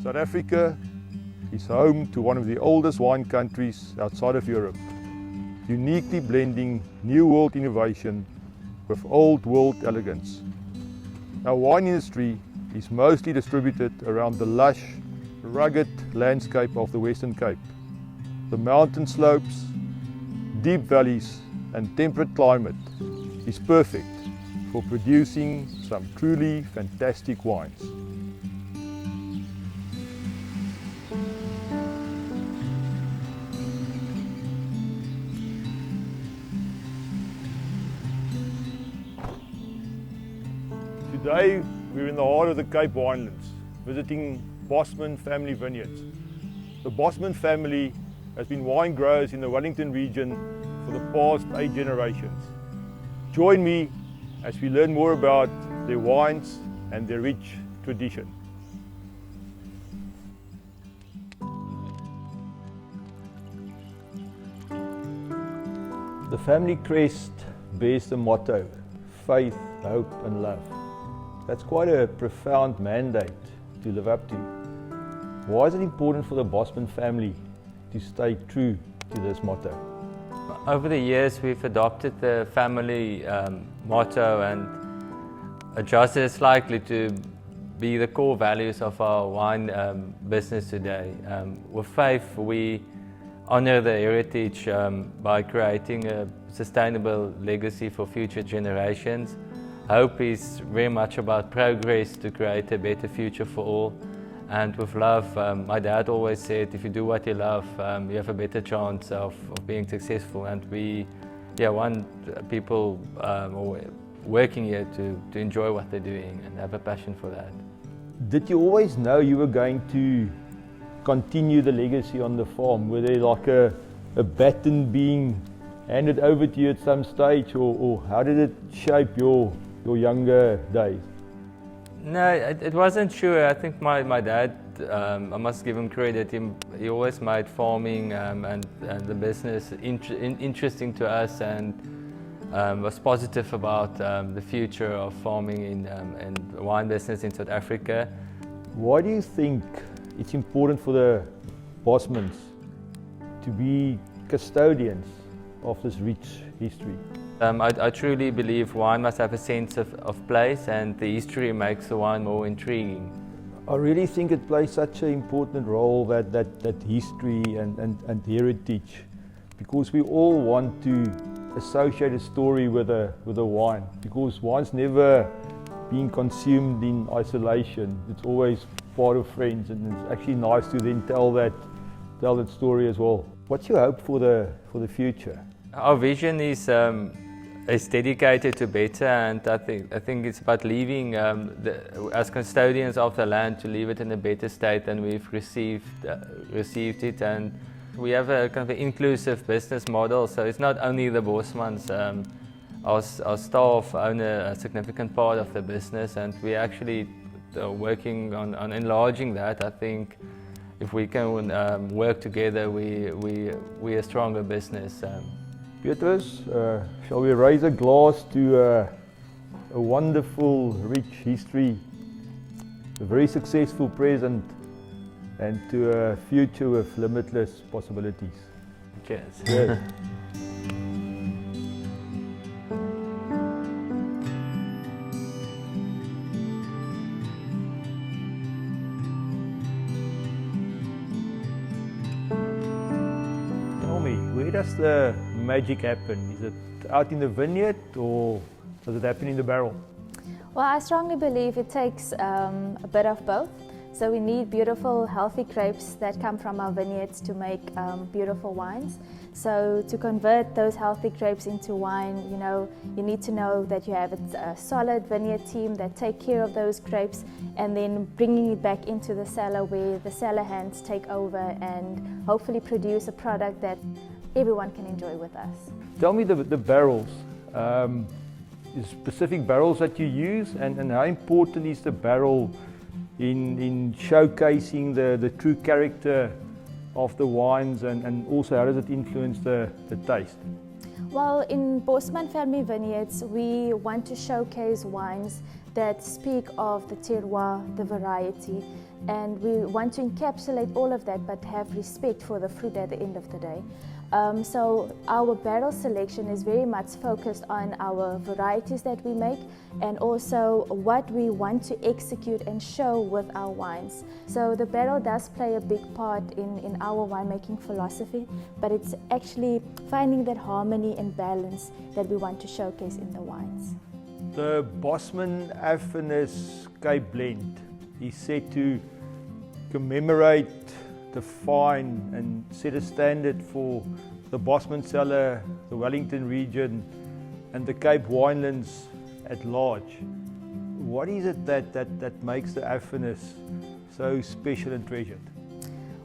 South Africa is home to one of the oldest wine countries outside of Europe, uniquely blending New World innovation with Old World elegance. Our wine industry is mostly distributed around the lush, rugged landscape of the Western Cape. The mountain slopes, deep valleys and temperate climate is perfect for producing some truly fantastic wines. Today we're in the heart of the Cape Winelands, visiting Bosman Family Vineyards. The Bosman family has been wine growers in the Wellington region for the past 8 generations. Join me as we learn more about their wines and their rich tradition. The family crest bears the motto, faith, hope and love. That's quite a profound mandate to live up to. Why is it important for the Bosman family to stay true to this motto? Over the years we've adopted the family motto and adjusted it slightly to be the core values of our wine business today. With faith we honor the heritage by creating a sustainable legacy for future generations. Hope is very much about progress to create a better future for all. And with love, my dad always said, if you do what you love, you have a better chance of being successful. And we want people working here to enjoy what they're doing and have a passion for that. Did you always know you were going to continue the legacy on the farm? Were there like a baton being handed over to you at some stage, or how did it shape your younger days? No, it wasn't sure. I think my dad, I must give him credit, he always made farming and the business interesting to us, and was positive about the future of farming and wine business in South Africa. Why do you think it's important for the Bosmans to be custodians of this rich history? I truly believe wine must have a sense of place, and the history makes the wine more intriguing. I really think it plays such an important role, that history and heritage, because we all want to associate a story with a wine, because wine's never been consumed in isolation. It's always part of friends, and it's actually nice to then tell that story as well. What's your hope for the future? Our vision is dedicated to better, and I think it's about leaving as custodians of the land, to leave it in a better state than we've received it. And we have a kind of inclusive business model, so it's not only the Bosmans. Our staff own a significant part of the business, and we're actually working on enlarging that. I think if we can work together, we're a stronger business. Petrus, shall we raise a glass to a wonderful, rich history, a very successful present, and to a future with limitless possibilities? Cheers. Cheers. Tell me, where does the magic happen? Is it out in the vineyard, or does it happen in the barrel? Well, I strongly believe it takes a bit of both. So we need beautiful, healthy grapes that come from our vineyards to make beautiful wines. So to convert those healthy grapes into wine, you need to know that you have a solid vineyard team that take care of those grapes, and then bringing it back into the cellar, where the cellar hands take over and hopefully produce a product that everyone can enjoy with us. Tell me the barrels, the specific barrels that you use, and how important is the barrel in showcasing the true character of the wines, and also how does it influence the taste? Well, in Bosman Family Vineyards, we want to showcase wines that speak of the terroir, the variety, and we want to encapsulate all of that but have respect for the fruit at the end of the day. So our barrel selection is very much focused on our varieties that we make and also what we want to execute and show with our wines. So the barrel does play a big part in our winemaking philosophy, but it's actually finding that harmony and balance that we want to showcase in the wines. The Bosman Cape blend is set to commemorate, define and set a standard for the Bosman cellar, the Wellington region and the Cape winelands at large. What is it that makes the Erfenis so special and treasured?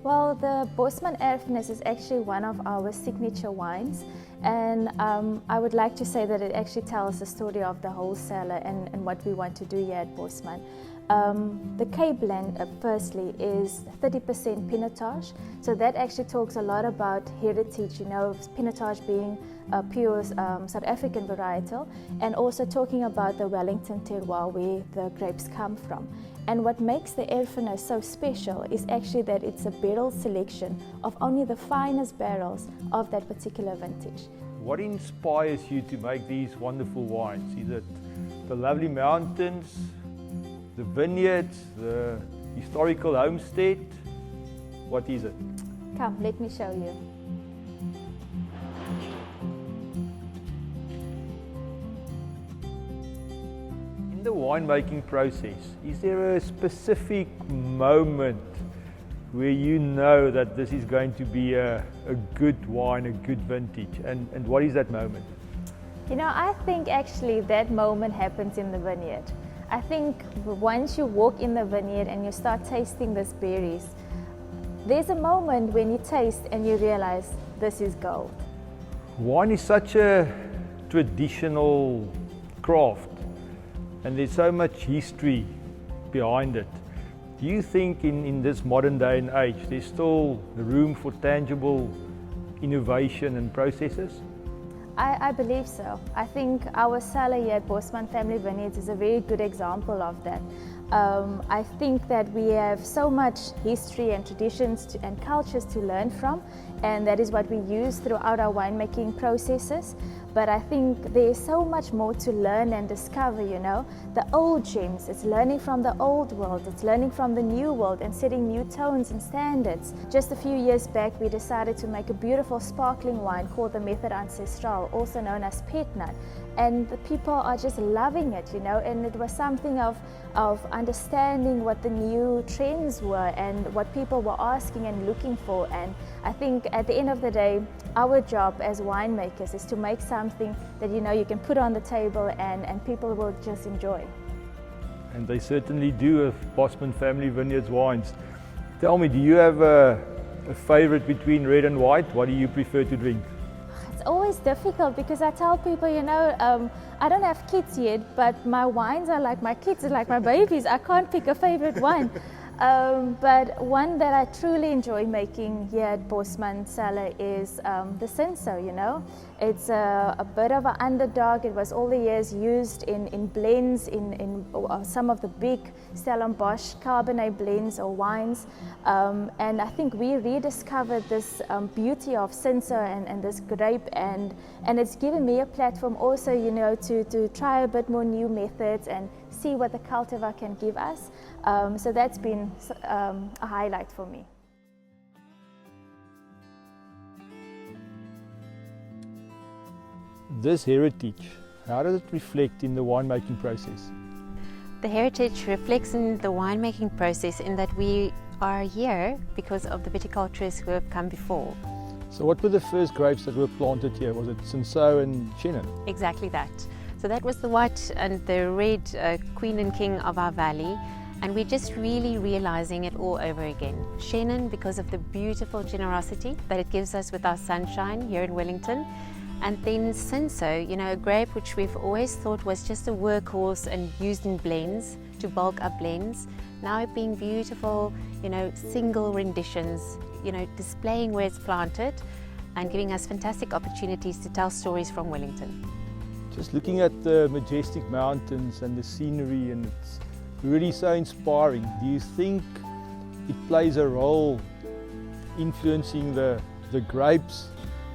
Well, the Bosman Erfenis is actually one of our signature wines, and I would like to say that it actually tells the story of the whole cellar and what we want to do here at Bosman. The Cape blend, firstly, is 30% Pinotage, so that actually talks a lot about heritage, you know, Pinotage being a pure South African varietal, and also talking about the Wellington terroir where the grapes come from. And what makes the Erfenis so special is actually that it's a barrel selection of only the finest barrels of that particular vintage. What inspires you to make these wonderful wines? Is it the lovely mountains, the vineyards, the historical homestead? What is it? Come, let me show you. In the winemaking process, is there a specific moment where you know that this is going to be a good wine, a good vintage? And what is that moment? You know, I think actually that moment happens in the vineyard. I think once you walk in the vineyard and you start tasting these berries, there's a moment when you taste and you realize this is gold. Wine is such a traditional craft and there's so much history behind it. Do you think in this modern day and age there's still room for tangible innovation and processes? I believe so. I think our cellar here at Bosman Family Vineyards is a very good example of that. I think that we have so much history and traditions and cultures to learn from, and that is what we use throughout our winemaking processes. But I think there's so much more to learn and discover, you know. The old gems, it's learning from the old world, it's learning from the new world and setting new tones and standards. Just a few years back, we decided to make a beautiful sparkling wine called the Method Ancestral, also known as Pet Nut. And the people are just loving it, you know, and it was something of understanding what the new trends were and what people were asking and looking for. And I think at the end of the day, our job as winemakers is to make something that, you know, you can put on the table and people will just enjoy. And they certainly do with Bosman Family Vineyards wines. Tell me, do you have a favorite between red and white? What do you prefer to drink? It's always difficult because I tell people, you know, I don't have kids yet, but my wines are like my kids, are like my babies. I can't pick a favorite wine. But one that I truly enjoy making here at Bosman Cellar is the Cinsault, you know. It's a bit of an underdog. It was all the years used in blends, in some of the big Stellenbosch Cabernet blends or wines. And I think we rediscovered this beauty of Cinsault and this grape, and it's given me a platform also, you know, to try a bit more new methods and see what the cultivar can give us. So that's been a highlight for me. This heritage, how does it reflect in the winemaking process? The heritage reflects in the winemaking process in that we are here because of the viticulturists who have come before. So what were the first grapes that were planted here? Was it Cinsault and Chenin? Exactly that. So that was the white and the red queen and king of our valley, and we're just really realizing it all over again. Chenin because of the beautiful generosity that it gives us with our sunshine here in Wellington, and then Cinsault, you know, a grape which we've always thought was just a workhorse and used in blends to bulk up blends, now being beautiful, you know, single renditions, you know, displaying where it's planted and giving us fantastic opportunities to tell stories from Wellington. Just looking at the majestic mountains and the scenery, and it's really so inspiring. Do you think it plays a role influencing the grapes,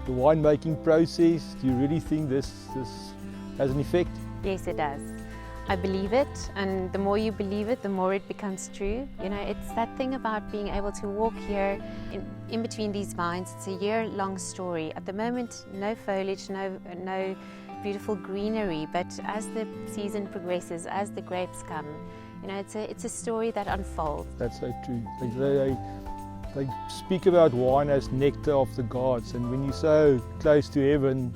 the winemaking process? Do you really think this has an effect? Yes, it does. I believe it, and the more you believe it, the more it becomes true. You know, it's that thing about being able to walk here in between these vines. It's a year-long story. At the moment, no foliage, no beautiful greenery, but as the season progresses, as the grapes come, you know, it's a story that unfolds. That's so true. They speak about wine as nectar of the gods, and when you're so close to heaven,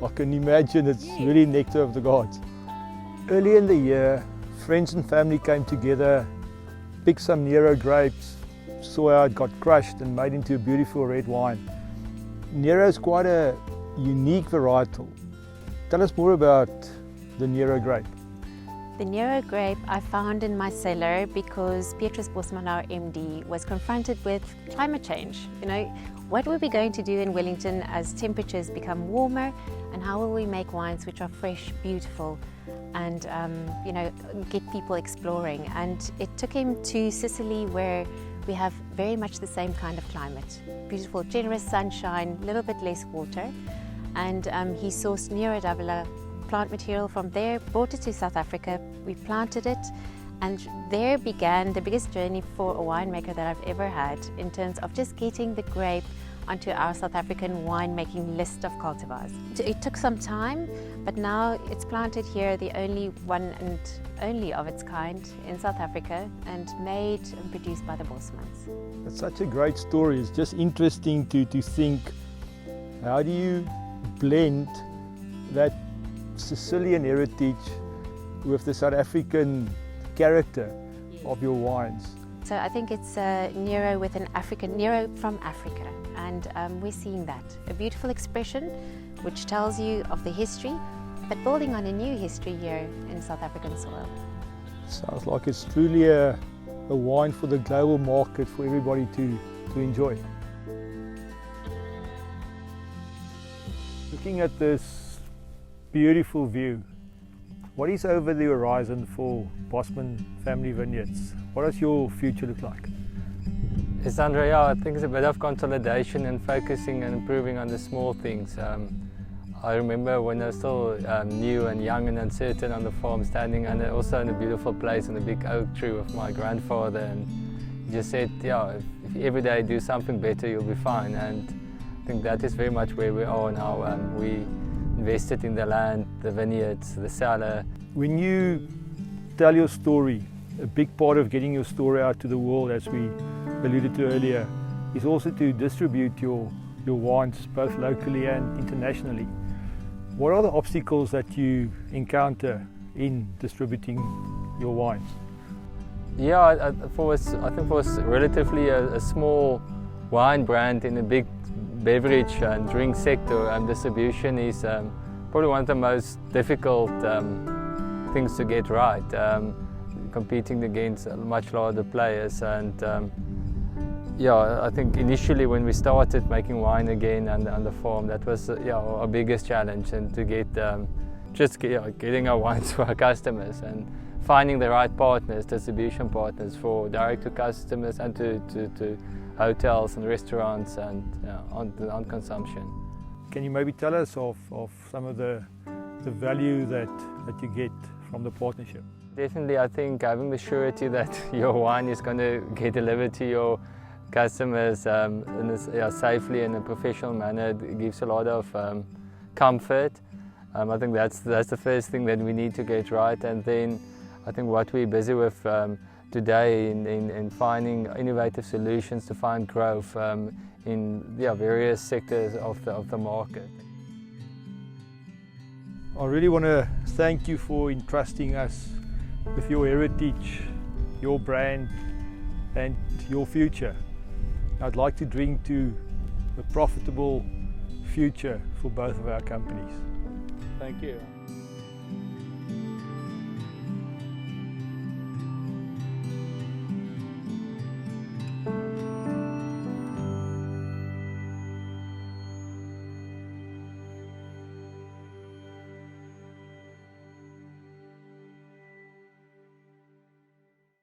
I can imagine it's really nectar of the gods. Early in the year, friends and family came together, picked some Nero grapes, saw how it got crushed and made into a beautiful red wine. Nero is quite a unique varietal. Tell us more about the Nero grape. The Nero grape I found in my cellar because Bosman, our MD, was confronted with climate change. You know, what were we going to do in Wellington as temperatures become warmer, and how will we make wines which are fresh, beautiful, and you know, get people exploring? And it took him to Sicily, where we have very much the same kind of climate. Beautiful, generous sunshine, a little bit less water. And he sourced Nero d'Avola plant material from there, brought it to South Africa, we planted it, and there began the biggest journey for a winemaker that I've ever had in terms of just getting the grape onto our South African winemaking list of cultivars. It took some time, but now it's planted here, the only one and only of its kind in South Africa, and made and produced by the Bosmans. It's such a great story. It's just interesting to think, how do you blend that Sicilian heritage with the South African character of your wines? So I think it's Nero with an African, Nero from Africa, and we're seeing that. A beautiful expression which tells you of the history, but building on a new history here in South African soil. Sounds like it's truly a wine for the global market for everybody to enjoy. Looking at this beautiful view, what is over the horizon for Bosman Family Vineyards? What does your future look like? Yes, Andrea, I think it's a bit of consolidation and focusing and improving on the small things. I remember when I was still new and young and uncertain on the farm, standing also in a beautiful place in a big oak tree with my grandfather, and he just said, yeah, if you every day do something better, you'll be fine. And I think that is very much where we are now. We invested in the land, the vineyards, the cellar. When you tell your story, a big part of getting your story out to the world, as we alluded to earlier, is also to distribute your wines both locally and internationally. What are the obstacles that you encounter in distributing your wines? Yeah, I think for us relatively a small wine brand in a big beverage and drink sector, distribution is probably one of the most difficult things to get right, competing against much larger players. And yeah, I think initially when we started making wine again on the farm, that was our biggest challenge, and to get getting our wines to our customers and finding the right partners, distribution partners for direct to customers and to hotels and restaurants and on consumption. Can you maybe tell us of some of the value that you get from the partnership? Definitely, I think having the surety that your wine is going to get delivered to your customers safely in a professional manner gives a lot of comfort. I think that's the first thing that we need to get right, and then I think what we're busy with today in finding innovative solutions to find growth in various sectors of the market. I really want to thank you for entrusting us with your heritage, your brand and your future. I'd like to drink to a profitable future for both of our companies. Thank you.